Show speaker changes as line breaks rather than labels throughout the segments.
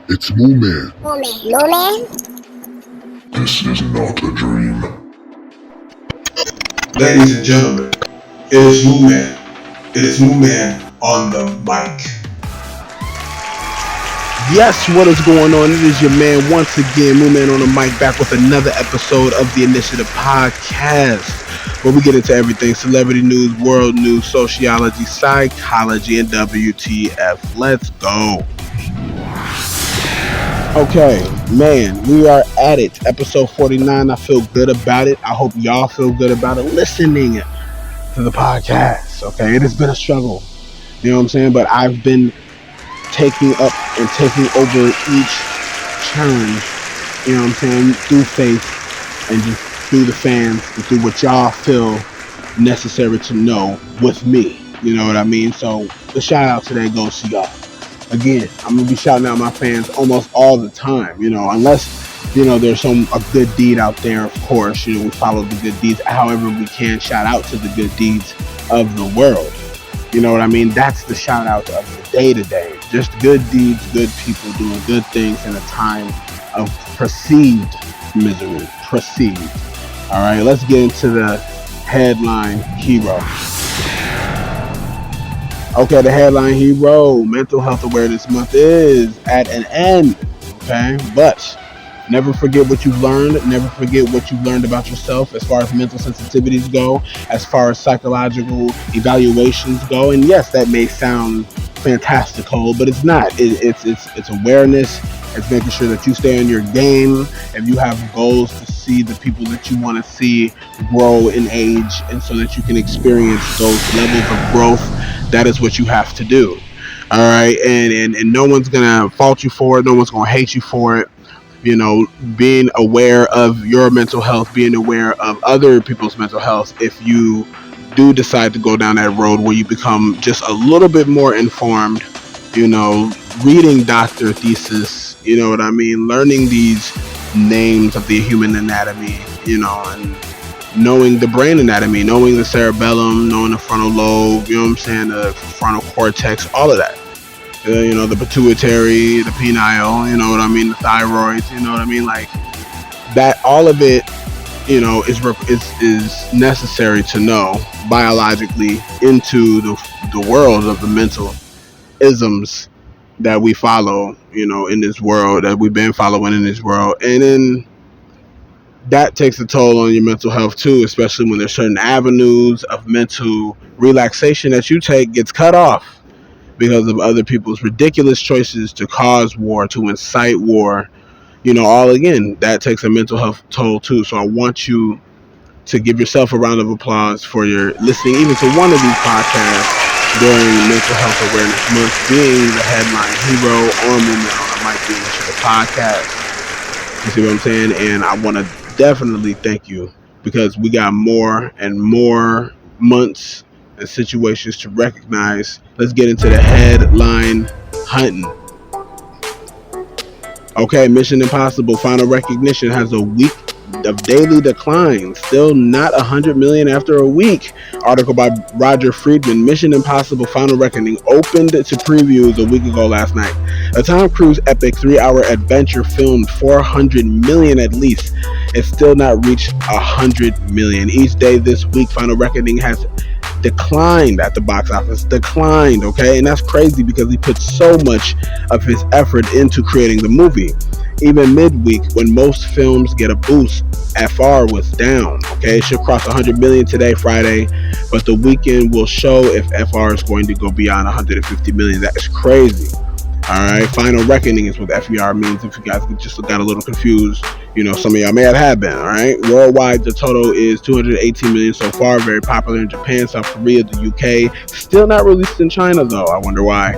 It's Mooman.
Mooman?
This is not a dream.
Ladies and gentlemen, it is Mooman. It is Mooman on the mic.
Yes, what is going on? It is your man once again, Mooman on the mic, back with another episode of the Initiative Podcast, where we get into everything: celebrity news, world news, sociology, psychology, and WTF. Let's go. Okay, man, we are at it. Episode 49. I feel good about it. I hope y'all feel good about it listening to the podcast. Okay, it has been a struggle. You know what I'm saying? But I've been taking up and taking over each challenge, you know what I'm saying, through faith and just through the fans and through what y'all feel necessary to know with me. You know what I mean? So the shout out today goes to y'all. Again, I'm gonna be shouting out my fans almost all the time, you know, unless, you know, there's a good deed out there. Of course, you know, we follow the good deeds however we can. Shout out to the good deeds of the world. You know what I mean? That's the shout out of the day to day. Just good deeds, good people doing good things in a time of perceived misery. Perceived. All right, let's get into the headline hero. Okay, the headline hero. Mental Health Awareness Month is at an end. Okay, but never forget what you've learned. Never forget what you've learned about yourself as far as mental sensitivities go, as far as psychological evaluations go. And yes, that may sound fantastical, but it's not. It's awareness. It's making sure that you stay on your game. If you have goals to see the people that you want to see grow in age, and so that you can experience those levels of growth, that is what you have to do. All right, and no one's gonna fault you for it. No one's gonna hate you for it. You know, being aware of your mental health, being aware of other people's mental health, if you do decide to go down that road where you become just a little bit more informed, you know, reading doctor thesis, you know what I mean, learning these names of the human anatomy, you know, and knowing the brain anatomy, knowing the cerebellum, knowing the frontal lobe, you know what I'm saying, the frontal cortex, all of that. You know, the pituitary, the pineal, you know what I mean, the thyroid, you know what I mean, like that. All of it, you know, is necessary to know biologically into the world of the mental isms that we follow, you know, in this world, that we've been following in this world. And then that takes a toll on your mental health too, especially when there's certain avenues of mental relaxation that you take gets cut off because of other people's ridiculous choices to cause war, to incite war, you know, all again, that takes a mental health toll too. So I want you to give yourself a round of applause for your listening even to one of these podcasts during Mental Health Awareness Month, being the headline hero on Movement on the Mic, being the podcast. You see what I'm saying? And I want to definitely thank you, because we got more and more months and situations to recognize. Let's get into the headline hunting. Okay, Mission Impossible Final Recognition has a week of daily decline, still not 100 million after a week. Article by Roger Friedman. Mission Impossible Final Reckoning opened to previews a week ago last night. A Tom Cruise epic 3-hour adventure filmed 400 million at least. It's still not reached 100 million. Each day this week, Final Reckoning has declined at the box office. Declined, okay? And that's crazy because he put so much of his effort into creating the movie. Even midweek, when most films get a boost, FR was down, okay? It should cross 100 million today, Friday, but the weekend will show if FR is going to go beyond 150 million. That is crazy. All right, Final Reckoning is what FER means. If you guys just got a little confused, you know, some of y'all may have been. All right, worldwide the total is 218 million so far. Very popular in Japan, South Korea, the UK. Still not released in China though. I wonder why.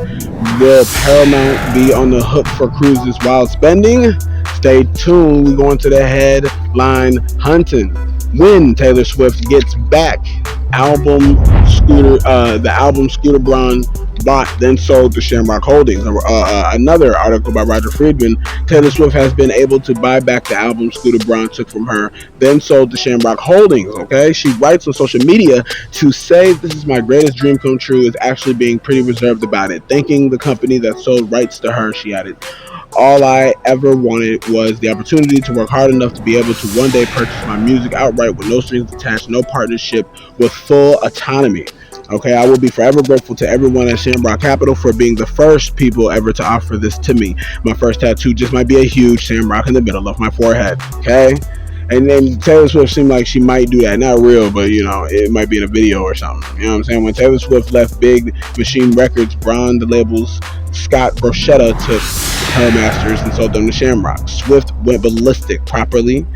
Will Paramount be on the hook for Cruise's wild spending? Stay tuned. We go into the headline hunting. When Taylor Swift gets back, the album Scooter Braun bought, then sold to Shamrock Holdings. Another article by Roger Friedman. Taylor Swift has been able to buy back the album Scooter Braun took from her, then sold to Shamrock Holdings. Okay, she writes on social media to say, "This is my greatest dream come true," is actually being pretty reserved about it, thanking the company that sold rights to her. She added, all I ever wanted was the opportunity to work hard enough to be able to one day purchase my music outright with no strings attached, no partnership, with full autonomy. Okay, I will be forever grateful to everyone at Shamrock Capital for being the first people ever to offer this to me. My first tattoo just might be a huge Shamrock in the middle of my forehead. Okay? And then Taylor Swift seemed like she might do that. Not real, but it might be in a video or something. You know what I'm saying? When Taylor Swift left Big Machine Records, Braun, the label's Scott Borchetta took her masters and sold them to Shamrock. Swift went ballistic properly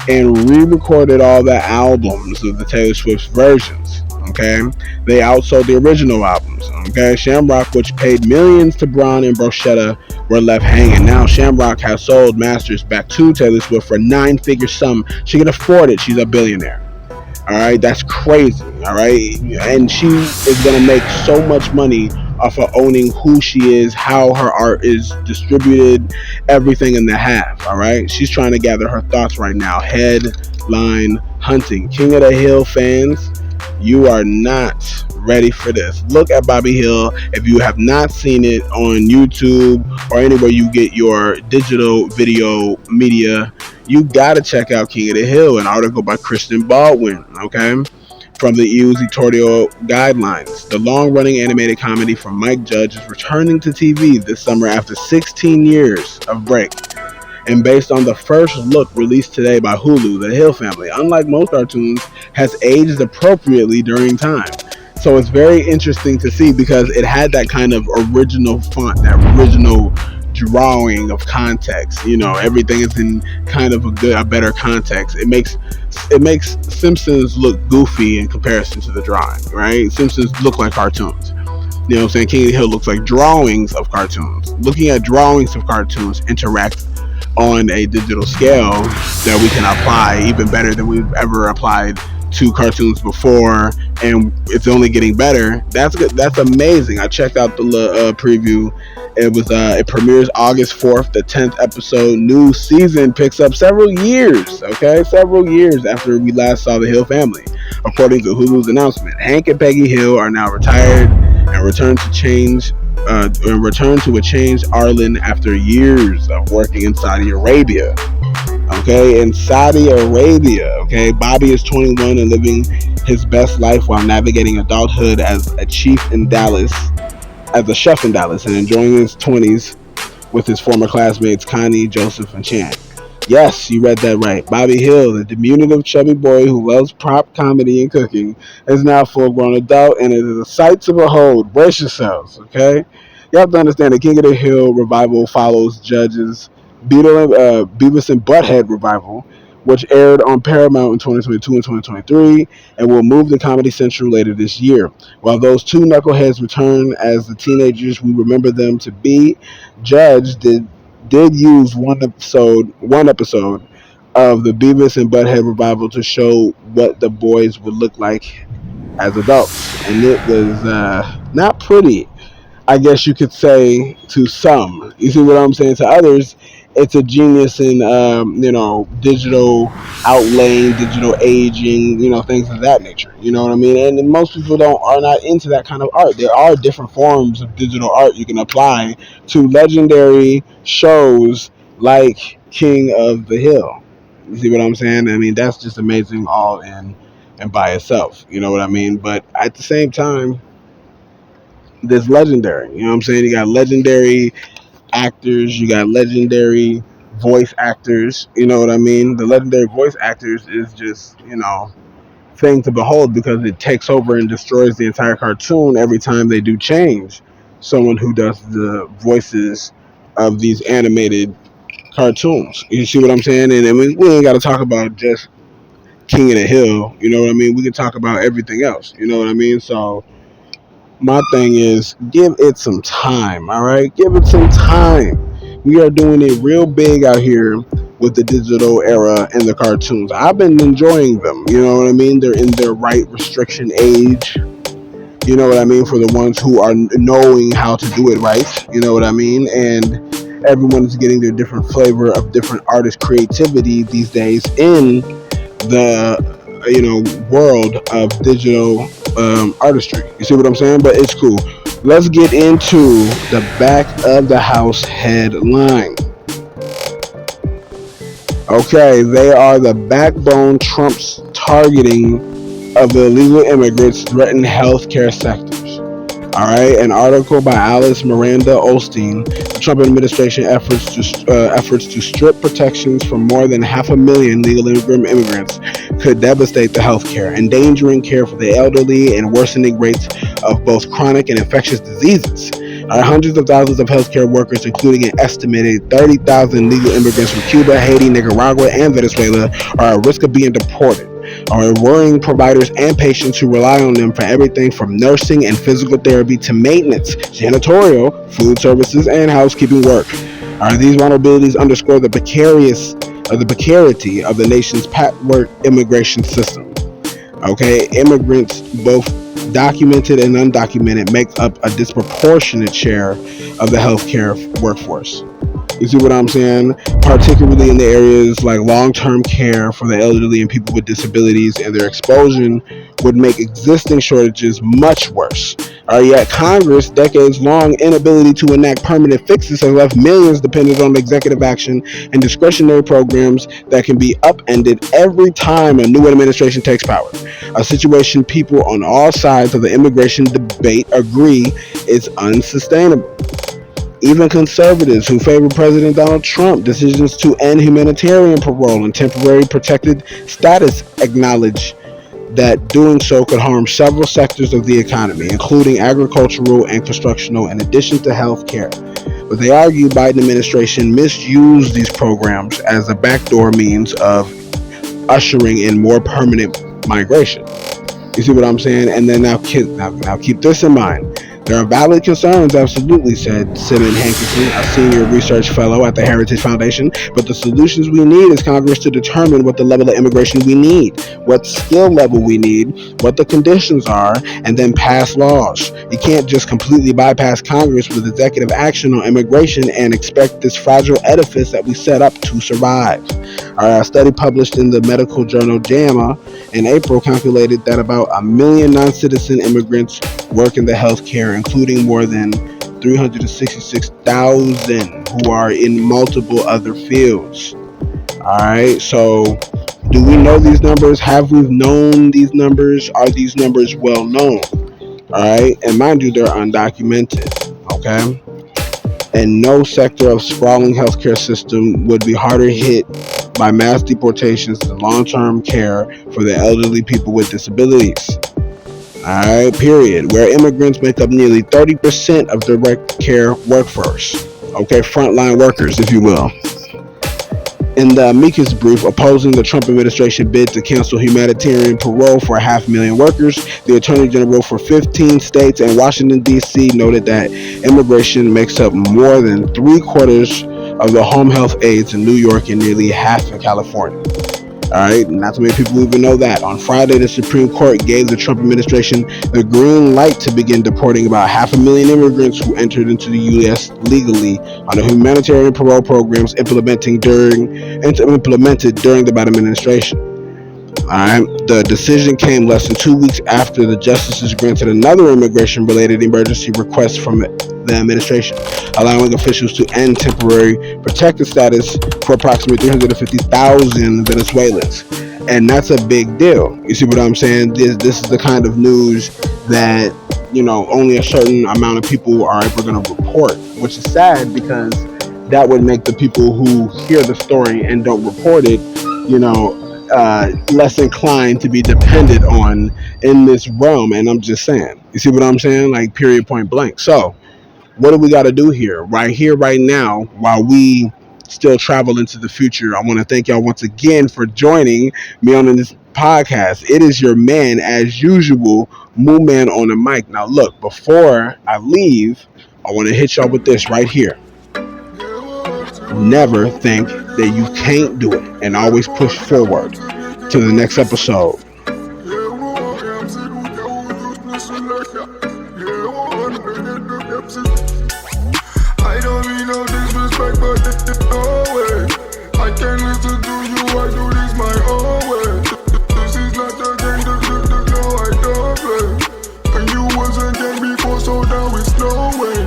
and re-recorded all the albums of the Taylor Swift versions. Okay, they outsold the original albums. Okay, Shamrock, which paid millions to Braun and Borchetta, were left hanging. Now Shamrock has sold masters back to Taylor Swift for 9-figure sum. She can afford it. She's a billionaire. All right, that's crazy. All right, and she is gonna make so much money off of owning who she is, how her art is distributed, everything in the half. All right, she's trying to gather her thoughts right now. Headline hunting. King of the Hill fans, you are not ready for this. Look at Bobby Hill. If you have not seen it on YouTube or anywhere you get your digital video media, you gotta check out King of the Hill, an article by Kristen Baldwin, okay, from the EU's editorial guidelines. The long-running animated comedy from Mike Judge is returning to TV this summer after 16 years of break. And based on the first look released today by Hulu, the Hill family, unlike most cartoons, has aged appropriately during time. So it's very interesting to see because it had that kind of original font, that original drawing of context. Everything is in kind of a better context. It makes Simpsons look goofy in comparison to the drawing, right? Simpsons look like cartoons. You know what I'm saying? King of the Hill looks like drawings of cartoons. Looking at drawings of cartoons interact on a digital scale that we can apply even better than we've ever applied to cartoons before, and it's only getting better. That's good. That's amazing. I checked out the preview. It premieres August 4th, the 10th episode. New season picks up several years after we last saw the Hill family, according to Hulu's announcement. Hank and Peggy Hill are now retired and return to a changed Arlen after years of working in Saudi Arabia. Okay, in Saudi Arabia. Okay, Bobby is 21 and living his best life while navigating adulthood as a chef in Dallas, and enjoying his 20s with his former classmates Connie, Joseph, and Chan. Yes, you read that right. Bobby Hill, the diminutive chubby boy who loves prop comedy and cooking, is now a full-grown adult, and it is a sight to behold. Brace yourselves, okay? You have to understand the King of the Hill revival follows Judge's Beavis and Butthead revival, which aired on Paramount in 2022 and 2023, and will move to Comedy Central later this year. While those two knuckleheads return as the teenagers we remember them to be, Judge did use one episode of the Beavis and Butthead revival to show what the boys would look like as adults, and it was not pretty, I guess you could say, to some. You see what I'm saying? To others, it's a genius in digital outlaying, digital aging, things of that nature. You know what I mean? And most people are not into that kind of art. There are different forms of digital art you can apply to legendary shows like King of the Hill. You see what I'm saying? I mean, that's just amazing all in and by itself. You know what I mean? But at the same time, there's legendary. You know what I'm saying? You got legendary actors, you got legendary voice actors. You know what I mean? The legendary voice actors is just, thing to behold because it takes over and destroys the entire cartoon every time they do change someone who does the voices of these animated cartoons. You see what I'm saying? And I mean, we ain't got to talk about just King of the Hill. You know what I mean? We can talk about everything else. You know what I mean? So my thing is, give it some time, all right? Give it some time. We are doing it real big out here with the digital era and the cartoons. I've been enjoying them, you know what I mean? They're in their right restriction age, you know what I mean, for the ones who are knowing how to do it right, you know what I mean? And everyone is getting their different flavor of different artist creativity these days in the world of digital artistry. You see what I'm saying? But it's cool. Let's get into the back of the house headline. Okay, they are the backbone. Trump's targeting of illegal immigrants threaten healthcare sectors. All right, an article by Alice Miranda Olstein. The Trump administration efforts to strip protections from more than 500,000 legal immigrants could devastate the healthcare, endangering care for the elderly and worsening rates of both chronic and infectious diseases. Hundreds of thousands of healthcare workers, including an estimated 30,000 legal immigrants from Cuba, Haiti, Nicaragua, and Venezuela, are at risk of being deported, are worrying providers and patients who rely on them for everything from nursing and physical therapy to maintenance, janitorial, food services, and housekeeping work. These vulnerabilities underscore the precarity of the nation's patchwork immigration system. Okay, immigrants, both documented and undocumented, make up a disproportionate share of the healthcare workforce. You see what I'm saying? Particularly in the areas like long-term care for the elderly and people with disabilities, and their explosion would make existing shortages much worse. Yet Congress' decades-long inability to enact permanent fixes has left millions dependent on executive action and discretionary programs that can be upended every time a new administration takes power. A situation people on all sides of the immigration debate agree is unsustainable. Even conservatives who favor President Donald Trump's decisions to end humanitarian parole and temporary protected status acknowledge that doing so could harm several sectors of the economy, including agricultural and constructional, in addition to health care. But they argue Biden administration misused these programs as a backdoor means of ushering in more permanent migration. You see what I'm saying? And then now keep this in mind. There are valid concerns, absolutely, said Simon Hankinson, a senior research fellow at the Heritage Foundation, but the solutions we need is Congress to determine what the level of immigration we need, what skill level we need, what the conditions are, and then pass laws. You can't just completely bypass Congress with executive action on immigration and expect this fragile edifice that we set up to survive. A study published in the medical journal JAMA in April calculated that about 1 million non-citizen immigrants work in the healthcare, including more than 366,000 who are in multiple other fields. Alright, so do we know these numbers? Have we known these numbers? Are these numbers well known? Alright, and mind you, they're undocumented. Okay? And no sector of sprawling healthcare system would be harder hit by mass deportations than long-term care for the elderly people with disabilities. Alright, period. Where immigrants make up nearly 30% of direct care workforce. Okay, frontline workers, if you will. In the amicus brief opposing the Trump administration bid to cancel humanitarian parole for 500,000 workers, the Attorney General for 15 states and Washington, D.C. noted that immigration makes up more than 3/4 of the home health aides in New York and nearly half in California. Alright, not too many people even know that. On Friday, the Supreme Court gave the Trump administration the green light to begin deporting about 500,000 immigrants who entered into the U.S. legally on the humanitarian parole programs implemented during the Biden administration. Alright, the decision came less than 2 weeks after the justices granted another immigration-related emergency request from the administration, allowing officials to end temporary protected status for approximately 350,000 Venezuelans. And that's a big deal. You see what I'm saying? This is the kind of news that, only a certain amount of people are ever going to report, which is sad because that would make the people who hear the story and don't report it, less inclined to be dependent on in this realm. And I'm just saying, you see what I'm saying? Like, period, point blank. So what do we got to do here, right now, while we still travel into the future? I want to thank y'all once again for joining me on this podcast. It is your man, as usual, Moo Man on the mic. Now, look, before I leave, I want to hit y'all with this right here. Never think that you can't do it, and always push forward to the next episode.
I don't mean no disrespect, but no way. I can't listen to you, I do this my own way. This is not a game, no, I don't play. And you wasn't game before, so now it's no way.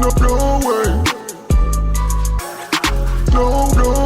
No way. No no, no.